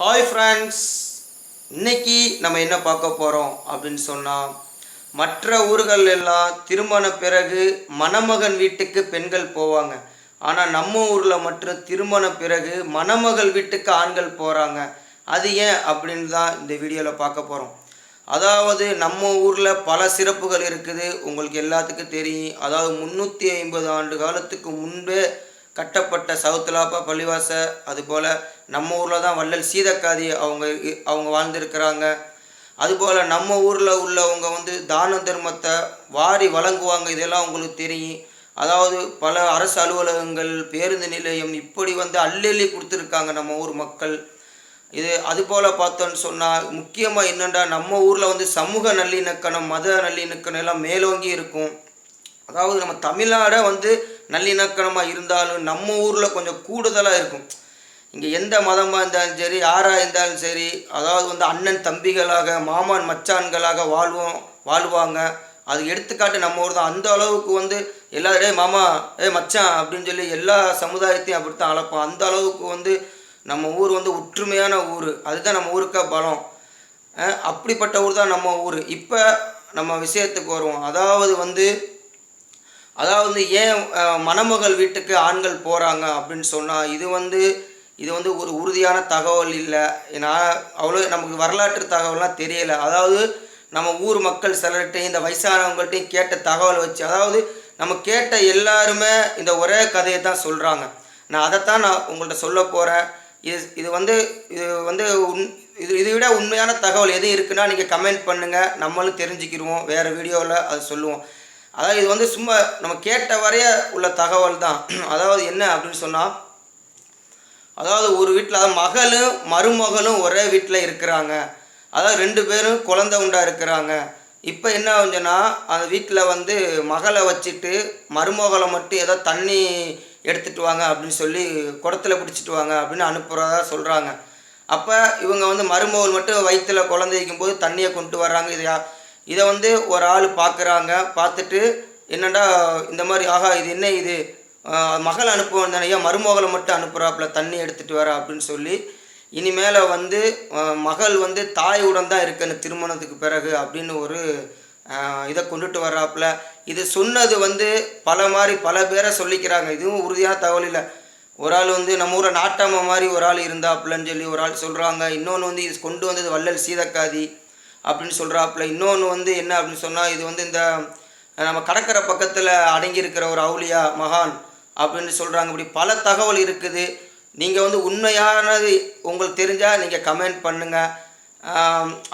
Hi friends, இன்னைக்கு நம்ம என்ன பார்க்க போகிறோம் அப்படின்னு சொன்னால், மற்ற ஊர்கள் எல்லாம் திருமண பிறகு மணமகன் வீட்டுக்கு பெண்கள் போவாங்க. ஆனால் நம்ம ஊரில் மட்டும் திருமண பிறகு மணமகள் வீட்டுக்கு ஆண்கள் போகிறாங்க. அது ஏன் அப்படின்னு தான் இந்த வீடியோவில் பார்க்க போகிறோம். அதாவது நம்ம ஊரில் பல சிறப்புகள் இருக்குது, உங்களுக்கு எல்லாத்துக்கும் தெரியும். அதாவது 350 ஆண்டு காலத்துக்கு முன்பே கட்டப்பட்ட சவுத்துலாப்பா பள்ளிவாச, அதுபோல் நம்ம ஊரில் தான் வள்ளல் சீதக்காதி அவங்க வாழ்ந்துருக்கிறாங்க. அதுபோல் நம்ம ஊரில் உள்ளவங்க தான தர்மத்தை வாரி வழங்குவாங்க. இதெல்லாம் உங்களுக்கு தெரியும். அதாவது பல அரசு அலுவலகங்கள், பேருந்து நிலையம் இப்படி அள்ளி கொடுத்துருக்காங்க நம்ம ஊர் மக்கள். அதுபோல் பார்த்தோன்னு சொன்னால் முக்கியமாக என்னென்னா, நம்ம ஊரில் சமூக நல்லிணக்கணம், மத நல்லிணக்கணம் எல்லாம் மேலோங்கி இருக்கும். அதாவது நம்ம தமிழ்நாடை நல்லிணக்கணமாக இருந்தாலும் நம்ம ஊரில் கொஞ்சம் கூடுதலாக இருக்கும். இங்கே எந்த மதமாக இருந்தாலும் சரி, யாராக இருந்தாலும் சரி, அதாவது அண்ணன் தம்பிகளாக, மாமான் மச்சான்களாக வாழ்வாங்க. அது எடுத்துக்காட்டு நம்ம ஊர் தான். அந்த அளவுக்கு எல்லாரும் மாமா மச்சான் அப்படின்னு சொல்லி எல்லா சமுதாயத்தையும் அப்படித்தான் அழைப்போம். அந்த அளவுக்கு நம்ம ஊர் ஒற்றுமையான ஊர். அதுதான் நம்ம ஊருக்கா பலம். அப்படிப்பட்ட ஊர் தான் நம்ம ஊர். இப்போ நம்ம விஷயத்துக்கு வருவோம். அதாவது ஏன் மணமகள் வீட்டுக்கு ஆண்கள் போகிறாங்க அப்படின்னு சொன்னால், இது ஒரு உறுதியான தகவல் இல்லை. ஏன்னா அவ்வளோ நமக்கு வரலாற்று தகவல்லாம் தெரியலை. அதாவது நம்ம ஊர் மக்கள் சிலர்கிட்டையும் இந்த வயசானவங்கள்ட்டையும் கேட்ட தகவல் வச்சு, அதாவது நம்ம கேட்ட எல்லாருமே இந்த ஒரே கதையை தான் சொல்கிறாங்க. நான் அதைத்தான் உங்கள்கிட்ட சொல்ல போகிறேன். இதை விட உண்மையான தகவல் எது இருக்குன்னா நீங்கள் கமெண்ட் பண்ணுங்கள், நம்மளும் தெரிஞ்சுக்கிடுவோம். வேறு வீடியோவில் அது சொல்லுவோம். அதாவது இது சும்மா நம்ம கேட்ட வரைய உள்ள தகவல் தான். அதாவது என்ன அப்படின்னு சொன்னால், அதாவது ஒரு வீட்டில் மகளும் மருமகளும் ஒரே வீட்டில் இருக்கிறாங்க. அதாவது 2 பேரும் குழந்தை உண்டா இருக்கிறாங்க. இப்போ என்ன ஆகுதுன்னா, அந்த வீட்டில் மகளை வச்சுட்டு மருமகளை மட்டும் ஏதோ தண்ணி எடுத்துகிட்டு வாங்க அப்படின்னு சொல்லி குடத்துல பிடிச்சிட்டு வாங்க அப்படின்னு அனுப்புகிறதா சொல்கிறாங்க. அப்போ இவங்க மருமகள் மட்டும் வயிற்றில் குழந்தை வைக்கும்போது தண்ணியை கொண்டு வர்றாங்க. இதை ஒரு ஆள் பார்க்குறாங்க. பார்த்துட்டு என்னடா இந்த மாதிரி, ஆகா இது என்ன இது, மகள் அனுப்புவோம் தானே, ஏன் மருமகளை மட்டும் அனுப்புகிறாப்புல தண்ணி எடுத்துகிட்டு வர அப்படின்னு சொல்லி, இனிமேல் மகள் தாயுடன் தான் இருக்கு அந்த திருமணத்துக்கு பிறகு அப்படின்னு ஒரு இதை கொண்டுட்டு வர்றாப்புல. இது சொன்னது பல பேரை சொல்லிக்கிறாங்க. இதுவும் உறுதியான தகவல் இல்லை. ஒரு ஆள் நம்ம ஊரை நாட்டாம மாதிரி ஒரு ஆள் இருந்தாப்புலன்னு சொல்லி ஒரு ஆள் சொல்கிறாங்க. இன்னொன்று இது கொண்டு வந்தது வள்ளல் சீதக்காதி அப்படின்னு சொல்கிறாப்புல. இன்னொன்று என்ன அப்படின்னு சொன்னால், இது இந்த நம்ம கடற்கரை பக்கத்தில் அடங்கியிருக்கிற ஒரு அவுலியா மகான் அப்படின்னு சொல்கிறாங்க. இப்படி பல தகவல் இருக்குது. நீங்கள் உண்மையானது உங்களுக்கு தெரிஞ்சால் நீங்கள் கமெண்ட் பண்ணுங்கள்.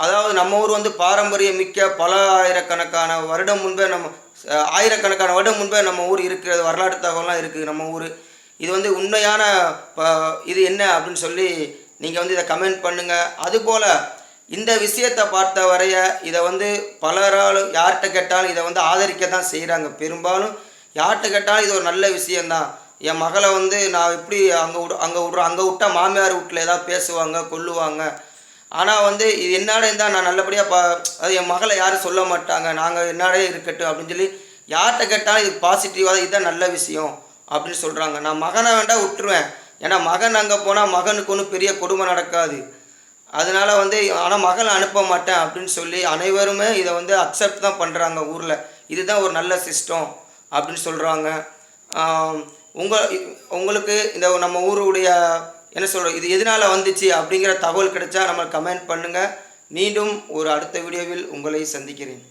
அதாவது நம்ம ஊர் பாரம்பரியம் மிக்க பல ஆயிரக்கணக்கான வருடம் முன்பே ஆயிரக்கணக்கான வருடம் முன்பே நம்ம ஊர் இருக்கிறது, வரலாற்று தகவலாம் இருக்குது நம்ம ஊர். இது உண்மையான இது என்ன அப்படின்னு சொல்லி நீங்கள் இதை கமெண்ட் பண்ணுங்கள். அதுபோல் இந்த விஷயத்தை பார்த்த வரைய இதை பலரால் யார்கிட்ட கேட்டாலும் இதை ஆதரிக்க தான் செய்கிறாங்க. பெரும்பாலும் யார்கிட்ட கேட்டாலும் இது ஒரு நல்ல விஷயந்தான். என் மகளை நான் எப்படி அங்கே விட்டால் மாமியார் வீட்டில் ஏதாவது பேசுவாங்க, கொல்லுவாங்க. ஆனால் இது என்னாட இருந்தால் நான் நல்லபடியாக அது என் மகளை யாரும் சொல்ல மாட்டாங்க, நாங்கள் என்னாடே இருக்கட்டும் அப்படின்னு சொல்லி யார்கிட்ட கேட்டாலும் இது பாசிட்டிவாக இதுதான் நல்ல விஷயம் அப்படின்னு சொல்கிறாங்க. நான் மகனை வேண்டாம் விட்டுருவேன். ஏன்னா மகன் அங்கே போனால் மகனுக்கு ஒன்றும் பெரிய கொடுமை நடக்காது. அதனால் ஆனால் மகளை அனுப்ப மாட்டேன் அப்படின்னு சொல்லி அனைவருமே இதை அக்செப்ட் தான் பண்ணுறாங்க ஊரில். இதுதான் ஒரு நல்ல சிஸ்டம் அப்படின்னு சொல்கிறாங்க. உங்களுக்கு இந்த நம்ம ஊருடைய என்ன சொல்கிறோம், இது எதனால் வந்துச்சு அப்படிங்கிற தகவல் கிடைச்சா நம்ம கமெண்ட் பண்ணுங்கள். மீண்டும் ஒரு அடுத்த வீடியோவில் உங்களை சந்திக்கிறேன்.